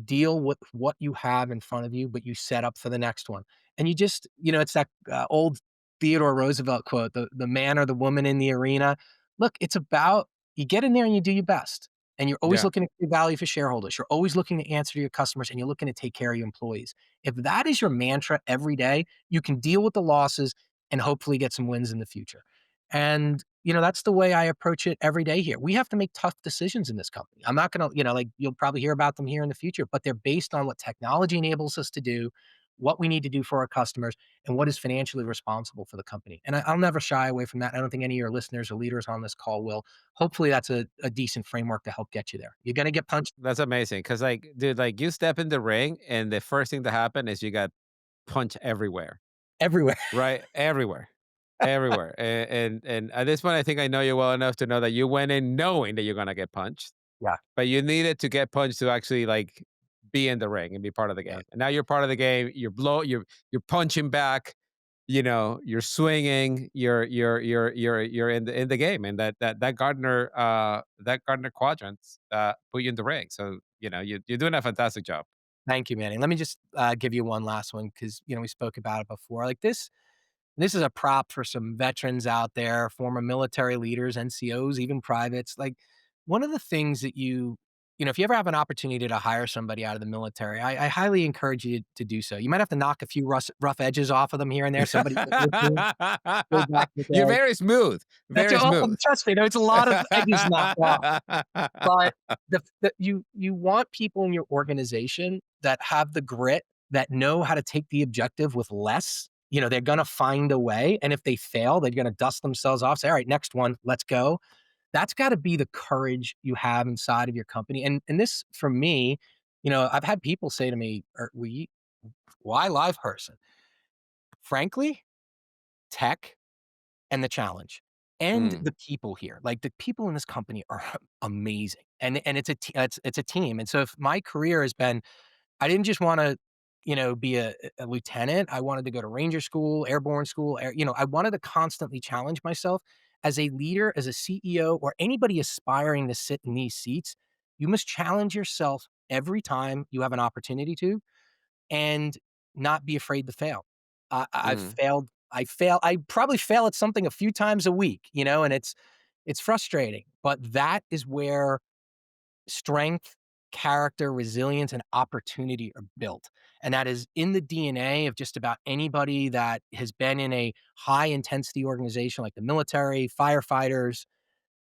[SPEAKER 2] deal with what you have in front of you, but you set up for the next one. And you just, it's that old Theodore Roosevelt quote: "The man or the woman in the arena." Look, it's about you get in there and you do your best, and you're always
[SPEAKER 1] Yeah.
[SPEAKER 2] looking to create value for shareholders. You're always looking to answer to your customers, and you're looking to take care of your employees. If that is your mantra every day, you can deal with the losses and hopefully get some wins in the future. And, that's the way I approach it every day here. We have to make tough decisions in this company. I'm not going to, like you'll probably hear about them here in the future, but they're based on what technology enables us to do, what we need to do for our customers, and what is financially responsible for the company. And I'll never shy away from that. I don't think any of your listeners or leaders on this call will. Hopefully, that's a decent framework to help get you there. You're going to get punched.
[SPEAKER 1] That's amazing. Cause dude, you step in the ring and the first thing that happen is you got punch everywhere.
[SPEAKER 2] everywhere.
[SPEAKER 1] right? Everywhere, everywhere. And at this point, I think I know you well enough to know that you went in knowing that you're gonna get punched,
[SPEAKER 2] Yeah,
[SPEAKER 1] but you needed to get punched to actually like be in the ring and be part of the
[SPEAKER 2] yeah.
[SPEAKER 1] game. And now you're part of the game. You're punching back. You know, you're swinging. You're in the game. And that Gardner quadrant put you in the ring. So you know you're doing a fantastic job.
[SPEAKER 2] Thank you, Manny. Let me just give you one last one because we spoke about it before. Like this is a prop for some veterans out there, former military leaders, NCOs, even privates. Like one of the things that if you ever have an opportunity to hire somebody out of the military, I highly encourage you to do so. You might have to knock a few rough edges off of them here and there. Somebody way back in the
[SPEAKER 1] You're
[SPEAKER 2] day.
[SPEAKER 1] very smooth,
[SPEAKER 2] That's
[SPEAKER 1] very smooth.
[SPEAKER 2] trust me, it's a lot of edges knocked off. But you want people in your organization that have the grit, that know how to take the objective with less. They're gonna find a way, and if they fail, they're gonna dust themselves off, say, "All right, next one, let's go." That's gotta be the courage you have inside of your company, and this, for me, I've had people say to me, "Why live person?" Frankly, tech and the challenge and
[SPEAKER 1] Mm,
[SPEAKER 2] the people here. Like, the people in this company are amazing, and it's a team, and so if my career has been I didn't just wanna, be a lieutenant, I wanted to go to ranger school, airborne school, I wanted to constantly challenge myself. As a leader, as a CEO, or anybody aspiring to sit in these seats, you must challenge yourself every time you have an opportunity to, and not be afraid to fail. I've
[SPEAKER 1] mm,
[SPEAKER 2] failed. I probably fail at something a few times a week, and it's frustrating. But that is where strength, character, resilience, and opportunity are built. And that is in the DNA of just about anybody that has been in a high intensity organization like the military, firefighters,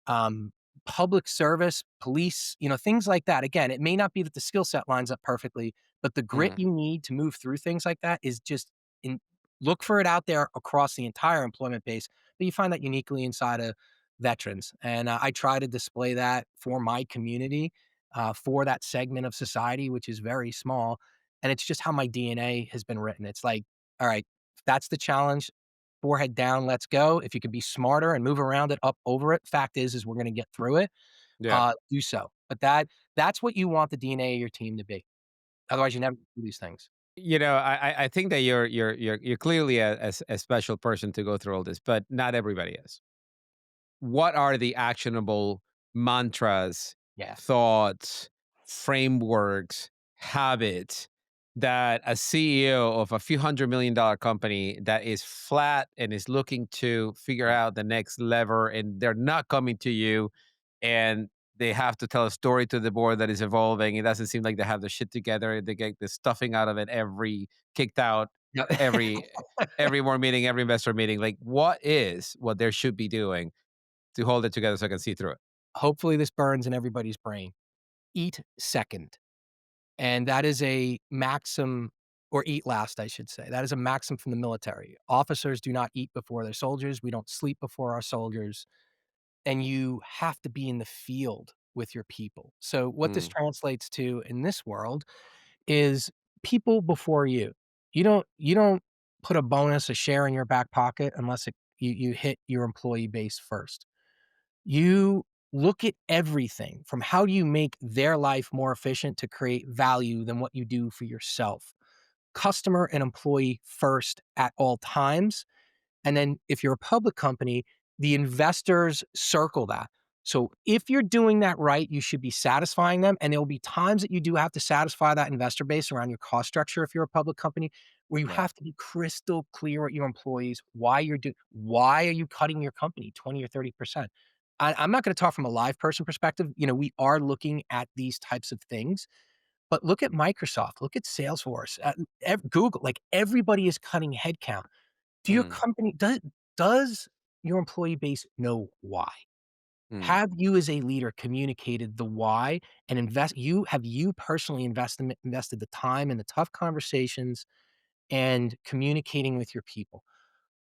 [SPEAKER 2] um, public service, police, things like that. Again, it may not be that the skill set lines up perfectly, but the grit
[SPEAKER 1] mm.
[SPEAKER 2] you need to move through things like that is just in look for it out there across the entire employment base, but you find that uniquely inside of veterans. And I try to display that for my community, for that segment of society, which is very small. And it's just how my DNA has been written. It's like, all right, that's the challenge, forehead down, let's go. If you can be smarter and move around it, up over it, fact is we're going to get through it.
[SPEAKER 1] Yeah.
[SPEAKER 2] Do so. But that's what you want the DNA of your team to be. Otherwise, you never do these things.
[SPEAKER 1] You know, I think that you're clearly a special person to go through all this, but not everybody is. What are the actionable mantras,
[SPEAKER 2] Yeah.
[SPEAKER 1] thoughts, frameworks, habits that a CEO of a few $100 million company that is flat and is looking to figure
[SPEAKER 2] Yeah.
[SPEAKER 1] out the next lever and they're not coming to you and they have to tell a story to the board that is evolving. It doesn't seem like they have the shit together. They get the stuffing out of it every kicked out
[SPEAKER 2] Yep.
[SPEAKER 1] every every more meeting, every investor meeting. Like what they should be doing to hold it together so I can see through it.
[SPEAKER 2] Hopefully, this burns in everybody's brain. Eat second. And that is a maxim, or eat last, I should say. That is a maxim from the military. Officers do not eat before their soldiers. We don't sleep before our soldiers. And you have to be in the field with your people. So, what this
[SPEAKER 1] Mm,
[SPEAKER 2] translates to in this world is people before you. You don't put a bonus, a share in your back pocket unless you hit your employee base first. You look at everything from how do you make their life more efficient to create value than what you do for yourself. Customer and employee first at all times, and then if you're a public company, the investors circle that. So if you're doing that right, you should be satisfying them. And there will be times that you do have to satisfy that investor base around your cost structure if you're a public company, where you
[SPEAKER 1] right.
[SPEAKER 2] have to be crystal clear with your employees why are you cutting your company 20 or 30%. I'm not going to talk from a live person perspective. We are looking at these types of things, but look at Microsoft, look at Salesforce, Google, like everybody is cutting headcount. Do your
[SPEAKER 1] Mm,
[SPEAKER 2] company does your employee base know why?
[SPEAKER 1] mm,
[SPEAKER 2] Have you as a leader communicated the why, and have you personally invested the time and the tough conversations and communicating with your people?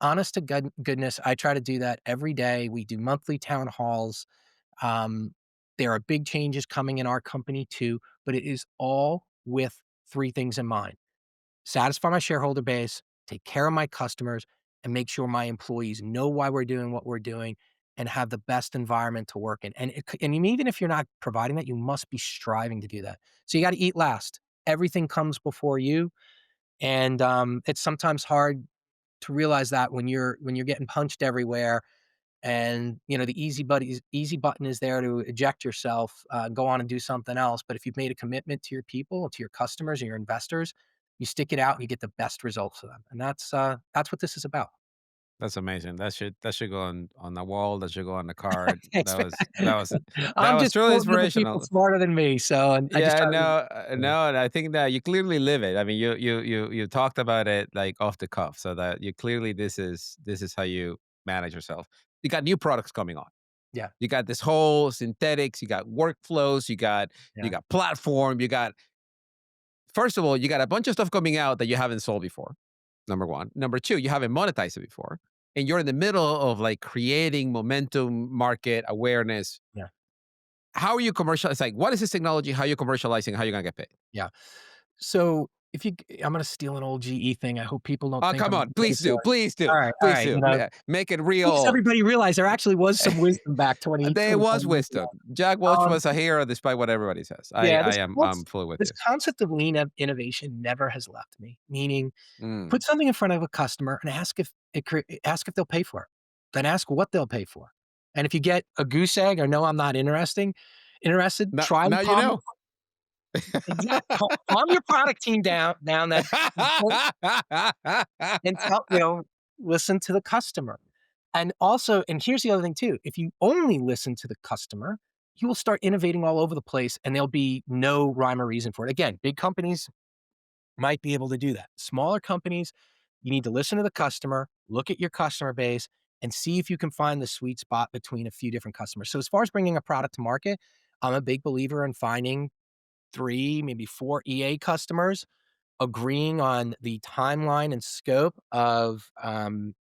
[SPEAKER 2] Honest to goodness, I try to do that every day. We do monthly town halls. Um, there are big changes coming in our company too, but it is all with 3 things in mind: satisfy my shareholder base, take care of my customers, and make sure my employees know why we're doing what we're doing and have the best environment to work in. And even if you're not providing that, you must be striving to do that. So you got to eat last. Everything comes before you, and it's sometimes hard to realize that when you're getting punched everywhere, and the easy button is there to eject yourself, go on and do something else. But if you've made a commitment to your people, to your customers, and your investors, you stick it out and you get the best results for them. And that's what this is about.
[SPEAKER 1] That's amazing. That should go on the wall. That should go on the card.
[SPEAKER 2] Thanks,
[SPEAKER 1] That
[SPEAKER 2] man.
[SPEAKER 1] was that was that
[SPEAKER 2] I'm
[SPEAKER 1] was
[SPEAKER 2] just
[SPEAKER 1] truly
[SPEAKER 2] quoting other people
[SPEAKER 1] inspirational.
[SPEAKER 2] smarter than me, so and I just
[SPEAKER 1] Yeah,
[SPEAKER 2] try to.
[SPEAKER 1] no,
[SPEAKER 2] Yeah,
[SPEAKER 1] no, and I think that you clearly live it. I mean, you talked about it like off the cuff, so that you clearly this is how you manage yourself. You got new products coming on.
[SPEAKER 2] yeah,
[SPEAKER 1] You got this whole synthetics. You got workflows. You
[SPEAKER 2] yeah,
[SPEAKER 1] got platform. You got first of all, you got a bunch of stuff coming out that you haven't sold before. Number one. Number two, you haven't monetized it before, and you're in the middle of like creating momentum, market awareness.
[SPEAKER 2] yeah,
[SPEAKER 1] How are you commercial? It's like, what is this technology? How are you commercializing? How are you gonna get paid?
[SPEAKER 2] yeah. So if you, I'm going to steal an old GE thing. I hope people don't
[SPEAKER 1] Oh,
[SPEAKER 2] think
[SPEAKER 1] come
[SPEAKER 2] I'm
[SPEAKER 1] on. Please do.
[SPEAKER 2] inflated.
[SPEAKER 1] Please do.
[SPEAKER 2] All right, all
[SPEAKER 1] Please
[SPEAKER 2] right.
[SPEAKER 1] do. Make it
[SPEAKER 2] Makes
[SPEAKER 1] real.
[SPEAKER 2] everybody realize there actually was some wisdom back 20,
[SPEAKER 1] There
[SPEAKER 2] 25
[SPEAKER 1] was
[SPEAKER 2] years
[SPEAKER 1] wisdom.
[SPEAKER 2] ago.
[SPEAKER 1] Jack Welch
[SPEAKER 2] Um,
[SPEAKER 1] was a hero despite what everybody says. I,
[SPEAKER 2] yeah,
[SPEAKER 1] I am I'm fully with
[SPEAKER 2] this
[SPEAKER 1] you.
[SPEAKER 2] concept of innovation never has left me. Meaning,
[SPEAKER 1] Mm.
[SPEAKER 2] put something in front of a customer and ask if they'll pay for it. Then ask what they'll pay for. And if you get a goose egg or no, I'm not interested, try and
[SPEAKER 1] Now you know.
[SPEAKER 2] calm your product team down that and listen to the customer. And also, and here's the other thing too, if you only listen to the customer, you will start innovating all over the place and there'll be no rhyme or reason for it. Again, big companies might be able to do that. Smaller companies, you need to listen to the customer, look at your customer base, and see if you can find the sweet spot between a few different customers. So as far as bringing a product to market, I'm a big believer in finding 3, maybe 4 EA customers, agreeing on the timeline and scope of, an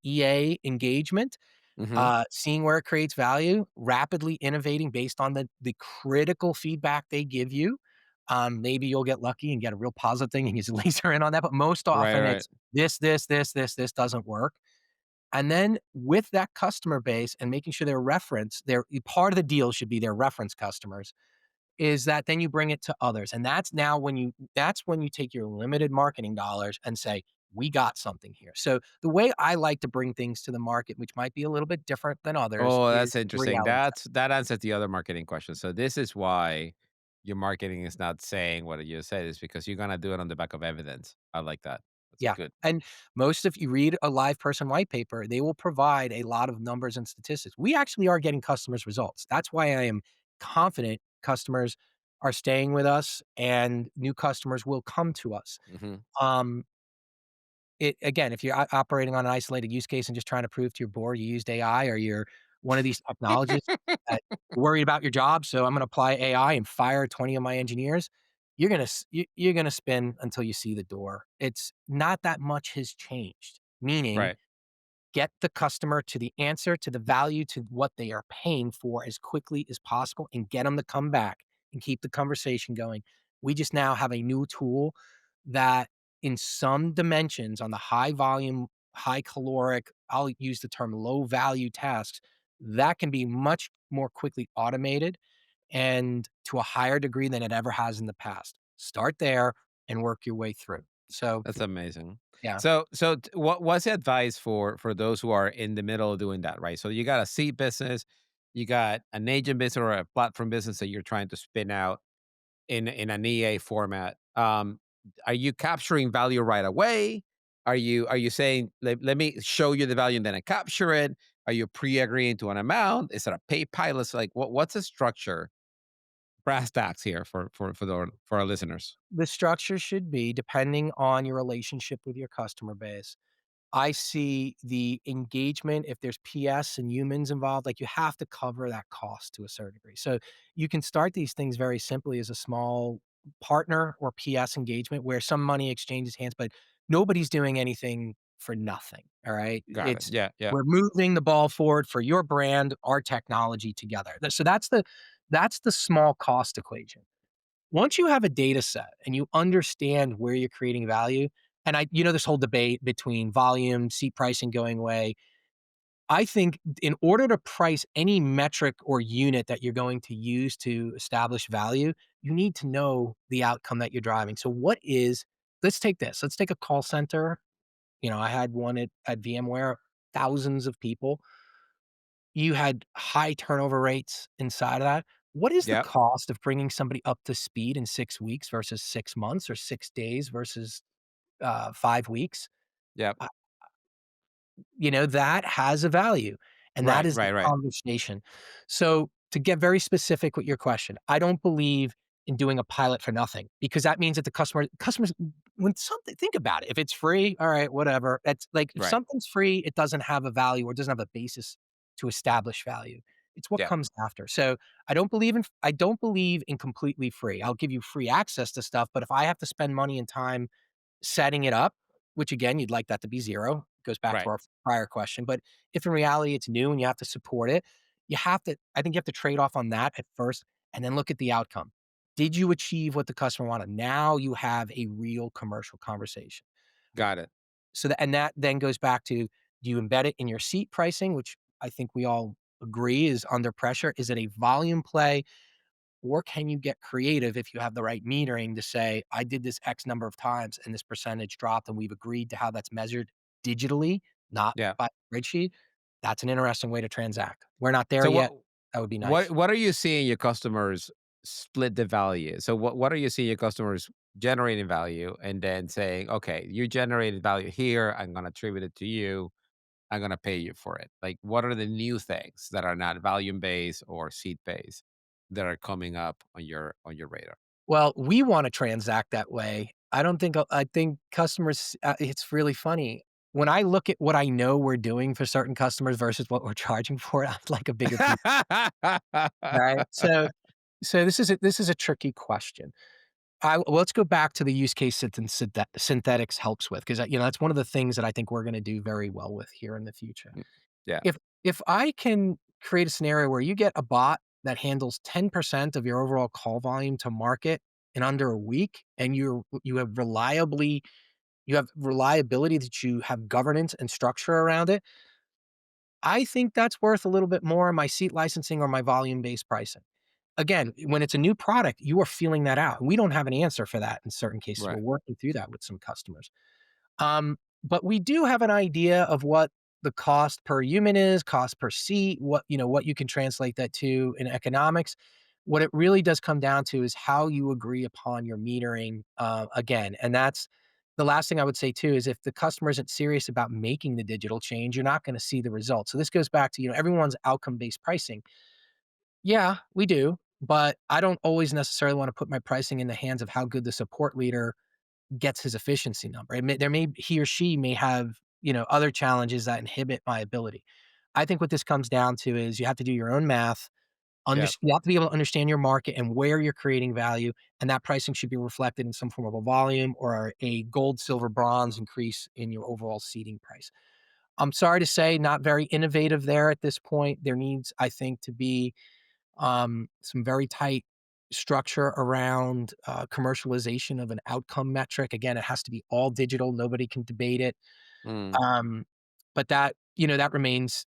[SPEAKER 2] EA engagement,
[SPEAKER 1] Mhm.
[SPEAKER 2] seeing where it creates value, rapidly innovating based on the critical feedback they give you. Maybe you'll get lucky and get a real positive thing and you just laser in on that, but most
[SPEAKER 1] Right,
[SPEAKER 2] often
[SPEAKER 1] right.
[SPEAKER 2] it's this doesn't work. And then with that customer base and making sure they're part of the deal should be their reference customers, is that then you bring it to others. And that's when you take your limited marketing dollars and say, we got something here. So the way I like to bring things to the market, which might be a little bit different than others,
[SPEAKER 1] Oh,
[SPEAKER 2] is
[SPEAKER 1] that's interesting.
[SPEAKER 2] reality check.
[SPEAKER 1] That answers the other marketing question. So this is why your marketing is not saying what you said is because you're gonna do it on the back of evidence. I like that. That's
[SPEAKER 2] Yeah.
[SPEAKER 1] good.
[SPEAKER 2] And most if you read a LivePerson white paper, they will provide a lot of numbers and statistics. We actually are getting customers results. That's why I am confident customers are staying with us and new customers will come to us.
[SPEAKER 1] Mhm.
[SPEAKER 2] Um, It again, if you're operating on an isolated use case and just trying to prove to your board you used AI or you're one of these technologists that worried about your job, so I'm gonna apply AI and fire 20 of my engineers, you're gonna spin until you see the door. It's not that much has changed, meaning
[SPEAKER 1] Right.
[SPEAKER 2] get the customer to the answer, to the value, to what they are paying for as quickly as possible and get them to come back and keep the conversation going. We just now have a new tool that in some dimensions on the high volume, high caloric, I'll use the term low value tasks, that can be much more quickly automated and to a higher degree than it ever has in the past. Start there and work your way through. So,
[SPEAKER 1] That's amazing.
[SPEAKER 2] yeah.
[SPEAKER 1] What's the advice for those who are in the middle of doing that, right? So you got a seed business, you got an agent business or a platform business that you're trying to spin out in an EA format. Are you capturing value right away? Are you saying let me show you the value and then I capture it? Are you pre-agreeing to an amount? Is it a pay pilot? So, like what's the structure, brass tacks here for our listeners?
[SPEAKER 2] The structure should be depending on your relationship with your customer base. I see the engagement, if there's PS and humans involved, like you have to cover that cost to a certain degree. So you can start these things very simply as a small partner or PS engagement where some money exchanges hands, but nobody's doing anything for nothing. All right.
[SPEAKER 1] Got it.
[SPEAKER 2] It's
[SPEAKER 1] Yeah, yeah.
[SPEAKER 2] we're moving the ball forward for your brand, our technology together. So that's the small cost equation. Once you have a data set and you understand where you're creating value, And this whole debate between volume, seat pricing going away. I think in order to price any metric or unit that you're going to use to establish value, you need to know the outcome that you're driving. So let's take this. Let's take a call center. I had one at VMware, thousands of people. You had high turnover rates inside of that. What is the
[SPEAKER 1] Yep.
[SPEAKER 2] cost of bringing somebody up to speed in 6 weeks versus 6 months or 6 days versus, 5 weeks?
[SPEAKER 1] Yep.
[SPEAKER 2] That has a value, and that
[SPEAKER 1] Right.
[SPEAKER 2] is the
[SPEAKER 1] Right. Right.
[SPEAKER 2] conversation. So, to get very specific with your question, I don't believe in doing a pilot for nothing, because that means that the customers when something think about it, if it's free, all right, whatever. That's like, if
[SPEAKER 1] Right.
[SPEAKER 2] something's free, it doesn't have a value or it doesn't have a basis to establish value. It's what
[SPEAKER 1] Yep.
[SPEAKER 2] comes after. So, I don't believe in completely free. I'll give you free access to stuff, but if I have to spend money and time setting it up, which again, you'd like that to be 0, goes back to
[SPEAKER 1] Right.
[SPEAKER 2] our prior question, but if in reality it's new and you have to support it, I think you have to trade off on that at first and then look at the outcome. Did you achieve what the customer wanted? Now you have a real commercial conversation.
[SPEAKER 1] Got it.
[SPEAKER 2] And that then goes back to, do you embed it in your seat pricing, which I think we all agree is under pressure? Is it a volume play? Or can you get creative if you have the right metering to say, I did this X number of times and this percentage dropped, and we've agreed to how that's measured digitally, not
[SPEAKER 1] Yeah.
[SPEAKER 2] by spreadsheet? That's an interesting way to transact. We're not there
[SPEAKER 1] So
[SPEAKER 2] yet. That would be nice.
[SPEAKER 1] what are you seeing your customers split the value? So what are you seeing your customers generating value and then saying, okay, you generated value here. I'm gonna attribute it to you. I'm gonna pay you for it. Like, what are the new things that are not volume based or seat based that are coming up on your radar?
[SPEAKER 2] Well, we wanna transact that way. I think customers, it's really funny. When I look at what I know we're doing for certain customers versus what we're charging for it, I'd like a bigger piece, right? So this is a tricky question. Let's go back to the use case that synthetics helps with, because that's one of the things that I think we're gonna do very well with here in the future.
[SPEAKER 1] Mm, yeah.
[SPEAKER 2] If I can create a scenario where you get a bot that handles 10% of your overall call volume to market in under a week, and you have reliability, that you have governance and structure around it, I think that's worth a little bit more in my seat licensing or my volume-based pricing. Again, when it's a new product, you are feeling that out. We don't have an answer for that in certain cases. We're
[SPEAKER 1] Right.
[SPEAKER 2] working through that with some customers. But we do have an idea of what the cost per human is, cost per seat, what you can translate that to in economics. What it really does come down to is how you agree upon your metering, again, and that's the last thing I would say too, is if the customer isn't serious about making the digital change, you're not gonna see the results. So this goes back to, everyone's outcome-based pricing. Yeah, we do, but I don't always necessarily wanna put my pricing in the hands of how good the support leader gets his efficiency number. He or she may have, other challenges that inhibit my ability. I think what this comes down to is you have to do your own math.
[SPEAKER 1] Yep.
[SPEAKER 2] You have to be able to understand your market and where you're creating value, and that pricing should be reflected in some form of a volume or a gold, silver, bronze increase in your overall seating price. I'm sorry to say, not very innovative there at this point. There needs, I think, to be some very tight structure around commercialization of an outcome metric. Again, it has to be all digital. Nobody can debate it.
[SPEAKER 1] Mm.
[SPEAKER 2] Um, but that remains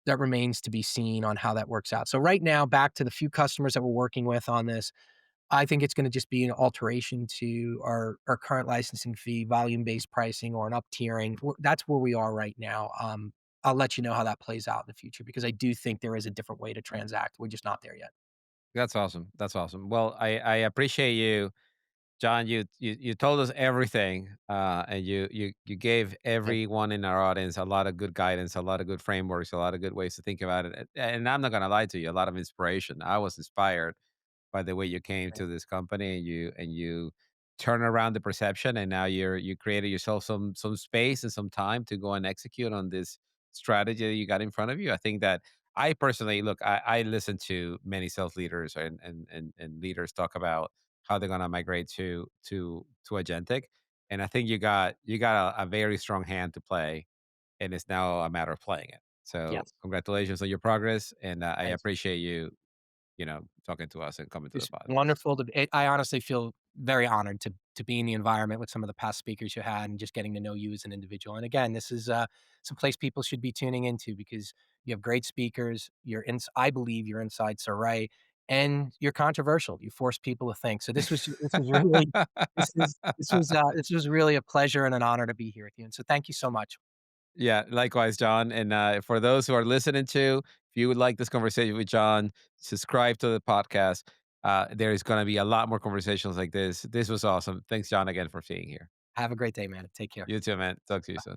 [SPEAKER 2] to be seen on how that works out. So right now, back to the few customers that we're working with on this, I think it's going to just be an alteration to our current licensing fee, volume based pricing, or an up tiering. That's where we are right now. I'll let you know how that plays out in the future, because I do think there is a different way to transact. We're just not there yet.
[SPEAKER 1] That's awesome. That's awesome. Well, I appreciate you, John. You told us everything, and you gave everyone in our audience a lot of good guidance, a lot of good frameworks, a lot of good ways to think about it. And I'm not gonna lie to you, a lot of inspiration. I was inspired by the way you came to this company, and you turn around the perception, and now you created yourself some space and some time to go and execute on this strategy that you got in front of you. I think that I personally look, I listen to many sales leaders and leaders talk about how they're gonna migrate to agentic. And I think you got a very strong hand to play, and it's now a matter of playing it. So
[SPEAKER 2] Yes.
[SPEAKER 1] congratulations on your progress, and I
[SPEAKER 2] Thanks.
[SPEAKER 1] appreciate you talking to us and coming to the
[SPEAKER 2] It's
[SPEAKER 1] podcast.
[SPEAKER 2] wonderful I honestly feel very honored to be in the environment with some of the past speakers you had and just getting to know you as an individual. And again, this is some place people should be tuning into because you have great speakers. I believe your insights are right, and you're controversial. You force people to think. So this was really this was really a pleasure and an honor to be here with you. And so thank you so much.
[SPEAKER 1] Yeah, likewise, John. And for those who are listening to, if you would like this conversation with John, subscribe to the podcast. There's going to be a lot more conversations like this. This was awesome. Thanks, John, again for being here.
[SPEAKER 2] Have a great day, man. Take care.
[SPEAKER 1] You too, man. Talk to you soon.